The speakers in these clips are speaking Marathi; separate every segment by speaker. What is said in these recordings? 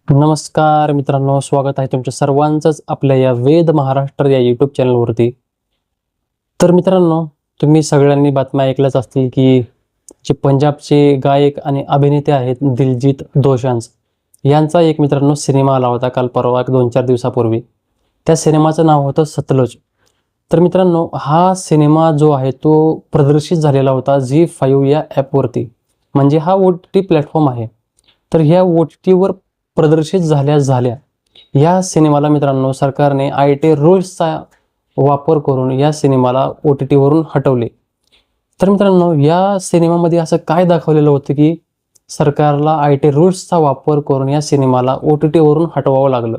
Speaker 1: नमस्कार मित्रांनो, स्वागत आहे तुमच्या सर्वांचंच आपल्या या वेद महाराष्ट्र या यूट्यूब चॅनलवरती. तर मित्रांनो, तुम्ही सगळ्यांनी बातम्या ऐकल्याच असतील की जे पंजाबचे गायक आणि अभिनेते आहेत दिलजीत दोसांझ यांचा एक मित्रांनो सिनेमा आला होता काल परवा 2-4 दिवसापूर्वी. त्या सिनेमाचं नाव होतं सतलज. तर मित्रांनो, हा सिनेमा जो आहे तो प्रदर्शित झालेला होता झी5 या ॲपवरती. म्हणजे हा OTT प्लॅटफॉर्म आहे. तर ह्या OTTवर प्रदर्शित झाल्या या सिनेमाला मित्रांनो सरकारने IT रूल्सचा वापर करून या सिनेमाला OTT वरून हटवले. तर मित्रांनो, या सिनेमामध्ये असं काय दाखवलेलं होतं की सरकारला IT रूल्सचा वापर करून या सिनेमाला OTT वरून हटवावं लागलं.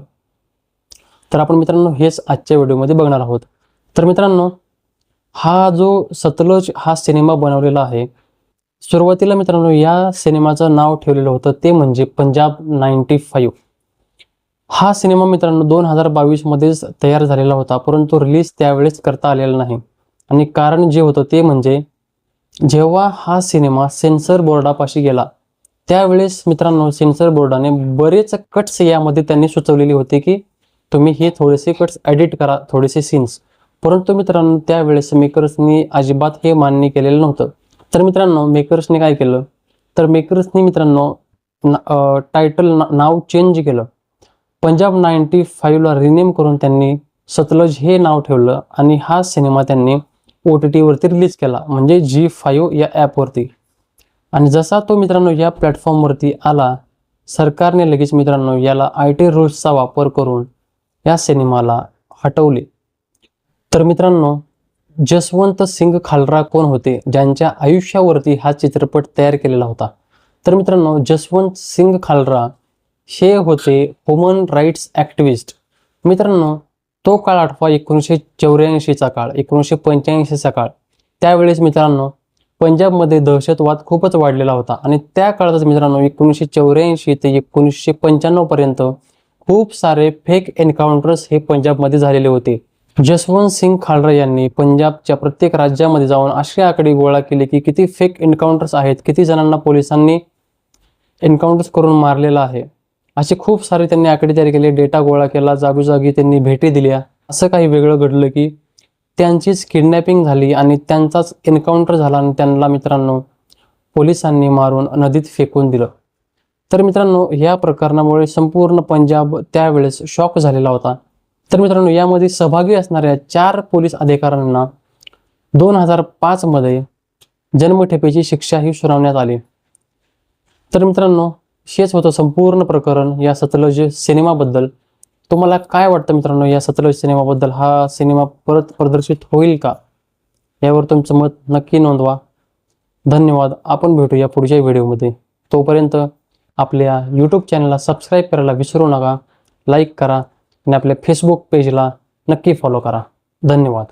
Speaker 1: तर आपण मित्रांनो हेच आजच्या व्हिडिओमध्ये बघणार आहोत. तर मित्रांनो, हा जो सतलज हा सिनेमा बनवलेला आहे, सुरुवातीला मित्रांनो या सिनेमाचं नाव ठेवलेलं होतं ते म्हणजे पंजाब 95. हा सिनेमा मित्रांनो 2022 मध्येच तयार झालेला होता, परंतु रिलीज त्यावेळेस करता आलेला नाही. आणि कारण जे होतं ते म्हणजे जेव्हा हा सिनेमा सेन्सर बोर्डापाशी गेला त्यावेळेस मित्रांनो सेन्सर बोर्डाने बरेच कट्स यामध्ये त्यांनी सुचवलेले होते की तुम्ही हे थोडेसे कट्स एडिट करा, थोडेसे सीन्स. परंतु मित्रांनो त्यावेळेस मेकर्सनी अजिबात हे मान्य केलेलं नव्हतं. तर मित्रांनो मेकर्सने काय केलं, तर मेकर्सनी मित्रांनो टायटल नाव चेंज केलं. पंजाब 95ला रिनेम करून त्यांनी सतलज हे नाव ठेवलं आणि हा सिनेमा त्यांनी OTT वरती रिलीज केला, म्हणजे झी5 या ॲपवरती. आणि जसा तो मित्रांनो या प्लॅटफॉर्मवरती आला, सरकारने लगेच मित्रांनो याला IT रूल्सचा वापर करून या सिनेमाला हटवले. तर मित्रांनो, जसवंत सिंग खालरा कोण होते, ज्यांच्या आयुष्यावरती हा चित्रपट तयार केलेला होता? तर मित्रांनो, जसवंत सिंग खालरा हे होते ह्युमन राईट्स ॲक्टिव्हिस्ट. मित्रांनो, तो काळ आठवा 1984चा काळ, 1985चा काळ. त्यावेळेस मित्रांनो पंजाबमध्ये दहशतवाद खूपच वाढलेला होता आणि त्या काळातच मित्रांनो 1984 ते 1995 पर्यंत खूप सारे फेक एन्काउंटर्स हे पंजाबमध्ये झालेले होते. जसवंत सिंग खालरा यांनी पंजाबच्या प्रत्येक राज्यामध्ये जाऊन असे आकडे गोळा केले की किती फेक एन्काउंटर्स आहेत, किती जणांना पोलिसांनी एन्काउंटर्स करून मारलेला आहे. असे खूप सारे त्यांनी आकडे तयार केले, डेटा गोळा केला, जागोजागी त्यांनी भेटी दिल्या. असं काही वेगळं घडलं की त्यांचीच किडनॅपिंग झाली आणि त्यांचाच एन्काउंटर झाला आणि त्यांना मित्रांनो पोलिसांनी मारून नदीत फेकून दिलं. तर मित्रांनो या प्रकरणामुळे संपूर्ण पंजाब त्यावेळेस शॉक झालेला होता. तर मित्रांनो यामध्ये सहभागी असणाऱ्या 4 पोलीस अधिकाऱ्यांना 2005 मध्ये जन्मठेपेची शिक्षा ही सुनावण्यात आली. तर मित्रांनो हेच होतं संपूर्ण प्रकरण या सतलज सिनेमाबद्दल. तुम्हाला काय वाटतं मित्रांनो या सतलज सिनेमाबद्दल? हा सिनेमा परत प्रदर्शित होईल का? यावर तुमचं मत नक्की नोंदवा. धन्यवाद. आपण भेटूया पुढच्या व्हिडिओमध्ये. तोपर्यंत आपल्या यूट्यूब चॅनलला सबस्क्राईब करायला विसरू नका, लाईक करा आणि आपल्या फेसबुक पेजला नक्की फॉलो करा. धन्यवाद.